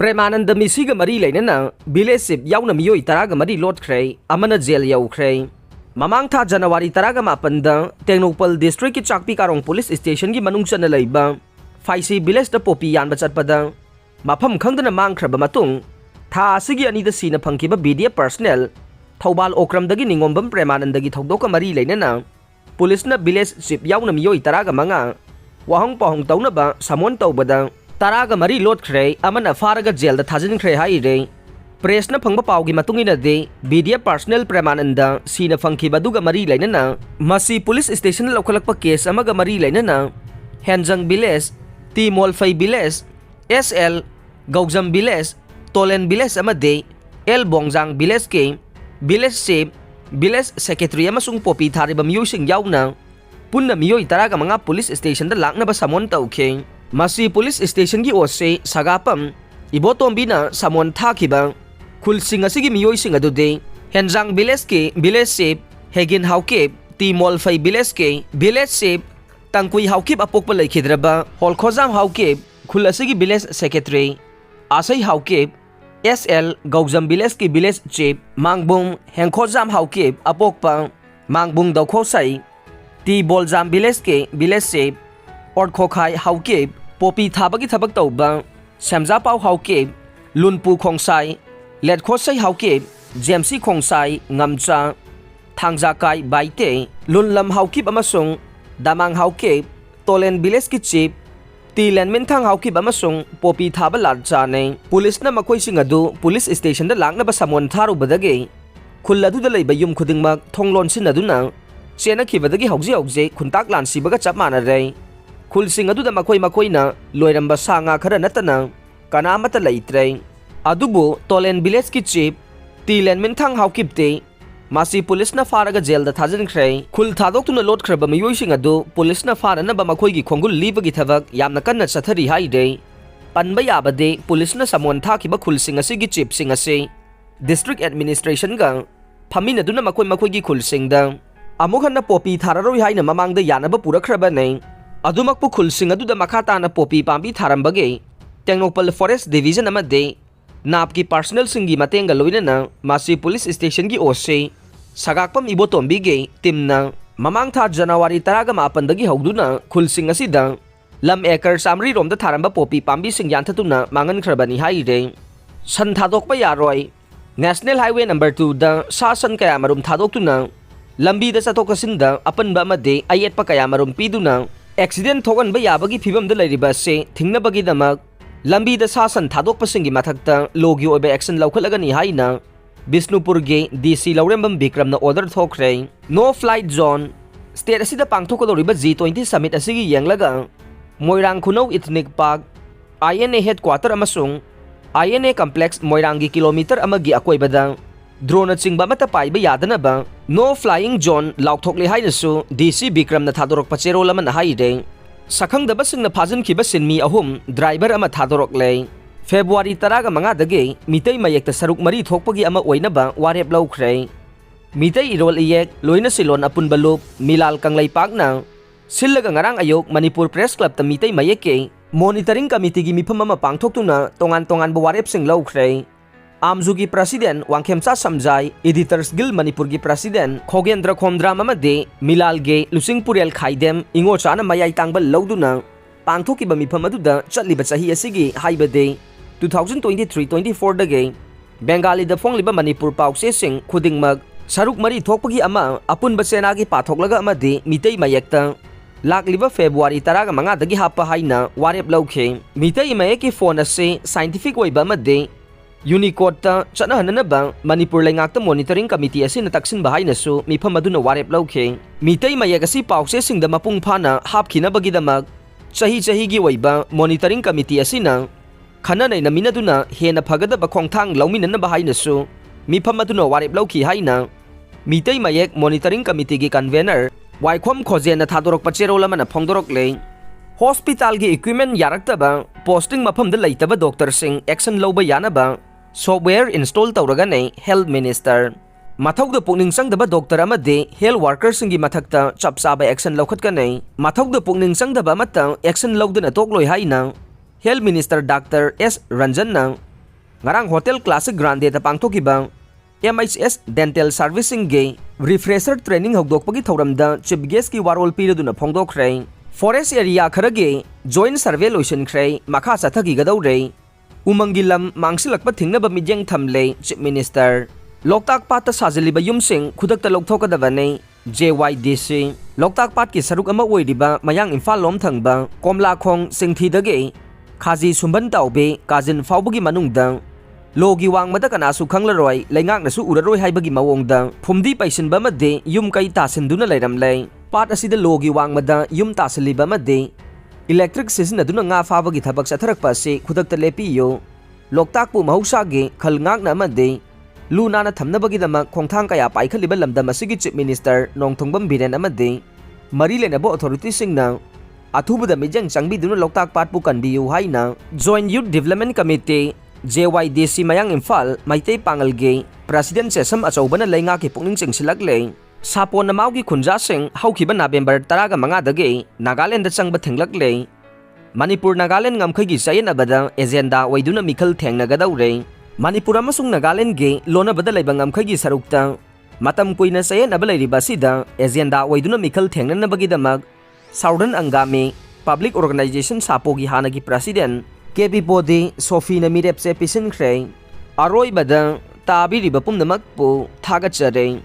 Premananda Mishiga mari Leinana, village Yaona Meeoi taraga mari Lotkhre, amana jail yaukhre. Mamang tha January taraga mapanda, Tengnopal district ki Chakpi Karong police station ki manung chana leiba. Faisi village da popi yan bachatpada. Mapam khangdana mangkraba matung, tha asigi anida sina phangkiba BDF personnel, Thobal okramdagi ningombam Premanandagi Thadokpa mari Leinana. Police na village ship Yaona Meeoi taraga manga, wahong pahong tauna ba samon taubada. Taraga mari Lotkhre amana faraga Jailda Thajinkhre haire. Press na phangba pawgi matungina de BDF personnel Premananda sina phangkhiba duga mari Leinana masi police station lokhalakpa case amaga mari Leinana Henjang village Timolfai village SL Gaujam village Tolen village amade El Bongjang village ke village shape village secretary amasung popi thariba Yumsing Yaona punna Meeoi taraga mga police station da lakna ba samon tauke. Masi police station ki ose sagapam ibotombi na samon thakiba khulsing asigi Meeoi sing adude Henjang village ke village shape hegin hauke Timolfai village ke village shape tangkui hauke apokpa laikhidraba holkhojam hauke khul asigi village secretary asai hauke SL Gaujam village ke village chief mangbung hengkhojam hauke apokpa mangbung daukhosai Ti Boljam village ke village shape Orthokhai hauke Popi thabagi thabak tauba Samja pau hauke Lunpu khongsai Letkhosai hauke Jamsi khongsai ngamcha Thangjakai baite Lunlam hauke amasung Damang hauke Tolen village ki chief Ti Lenmin thang hauke amasung Popi thaba larjane Police na makhoi singadu police station da lakna ba samon tharu badage Khuladu da leiba yum khudingmak thonglon sinaduna Sena khibadagi hauji khuntak lan sibaga chap manare khulsing adu da makoi na loiramba sanga khara natana kanamata leitre adubu Tolen village ki chief Tilen minthang haukipte masi police na faraga Jailda Thajinkhre khul thadok tuna Lotkhre ba Meeoi sing adu police na farana ba makoi gi khongul libagi thabak yamna kanna chathari haide panba yabade police na samon thakiba khulsing asigi chief sing ase district administration ga phamina duna makoi gi khulsing da amukhanna popi thararoi haina mamangda yanaba purakhraba nei adumakpu khulsing aduda makhata na popi pambi tharambage Tengnopal forest division amade napki personal singi matenga loinana masi police station gi ose sagakpam ibotombi ge timna mamang tha January taraga mapandagi hawduna khulsing asida lam acre samri romda tharamba popi pambi sing yanthatuna mangan khrabani haire san Thadokpa Yaroi National Highway number 2 da sasan kaya marum thadoktuna lambi da satokkasinda apanba amade ayet pa kaya marum piduna accident thogan ba yabagi phibam da lairiba se thingnabagi damak lambi da sasan thadokpa singi mathakta logi obe action laukhalaga ni haina Bisnupur ge DC Laurembam Bikramna order thokre no flight zone state asida pangthokadoriba G20 summit asigi yenglaga Moirang Khunau ethnic park INA headquarter amasung INA complex Moirangi kilometer amagi akoibada drone chingba mata paiba yadana ba no flying zone Louthokle hainasu DC Bikramna thadorokpa cherol ama haide sakhangdaba singna phajinkiba sinmi ahum driver ama thadorokle February taraga manga dage mitei mayekta saruk mari thokpagi ama oinaba warep Loutkhre mitei irol iyek loina silon apun balup milal kanglai pakna sillaga ngarang ayok Manipur Press Club ta mitei mayeke monitoring committee gi mifam ama pangthoktuna tongan ba warep sing Loutkhre Amzugi President Wangkhemcha Samjai Editors Guild Manipur gi President Khogendra Khomdram amade Milal ge Lusingpurel Khaidem ingo chana mayai tangbal loduna pangthokiba mifam aduda chatliba chahi asigi haibade 2023-24 dage Bengali da fongliba Manipur pause sing khudingmak saruk mari thokpagi ama apunba sena gi pathoklaga amade mitei mayekta lakliba February taraga manga dagi hapa haina warep Loukhe mitei mayeki phone ase scientific oiba amade Unicode ta chana hanana ba Manipur laingakta monitoring committee ase na taksin bahay na su mifam aduna warep Loukhe mitei mayekasi pause sing da mapung phana hapkhina bagidamak chahi gi oiba monitoring committee asina khana nei naminaduna hena phagadaba khongthang lauminana bahai nasu mifam aduna warep Loukhi haina mitei mayek monitoring committee gi convener Waikhom Khojena thadorokpa cherolama na phongdorokle hospital gi equipment yaraktaba posting mafam da leitaba doctor sing action loba yanaba software install tawraga nei health minister mathauda pukning sangdaba doctor amade health workers singi mathakta chapsaba action lokhatka nei mathauda pukning sangdaba mata action lodana tokloi haina health minister Dr. S Ranjan na ngarang Hotel Classic Grande ta pangthokiba MHS Dental Servicing ge refresher training hogdokpagi thoramda chief guest ki warol piraduna phongdokkhre forest area kharage joint survey loisinkhre makha chathagi gadawre umangilam mangsilakpa thingnaba mijeng thamle chief minister Loktak Patta Sajilliba Yumsing Khudakta Louthokkadabani JYDC Loktak Pat ki saruk ama oiriba mayang Imphal lom thangba Komla Khong Singthidage Khaji Sumban Tawbe Kajin Fawbagi manungda Logi wangmada kanasu khanglaroi leingaknasu uraroi haibagi mawongda phumdi paisinba made yum kai tasinduna leiramlei pat asida logi wangmada yum tasiliba made electric sisinaduna nga fabagi thabak satharakpa se khudakta lepiyo Loktak pu mahusage khalngakna made Leinana thamnabagi dama khongthang kaya paikhaliba lamdam asigi chief minister nongthongbam biren amade mari lenabo authority singna athubada mijang changbiduna Loktak pat pu kanbiyu haina joint youth development committee JYDC mayang Imphal maitei pangalge president sesam achobana leinga ki pungning chingsilakle sapon namau ki khunja sing haukiba November 15 dage Nagaland da changba thenglakle Manipur Nagaland ngamkhai gi sayen abada agenda waiduna mikhal thengnagadawre Manipur amasung Nagaland ge lona bada leibang ngamkhai gi sarukta matam kuina sayen abalai ribasida agenda waiduna mikhal thengnanabagi damak Southern Angami Public Organization sapogi hanagi president KP Body Sophie na mirep se pisin kre Aroi bada tabi riba pumnamak po thagat jare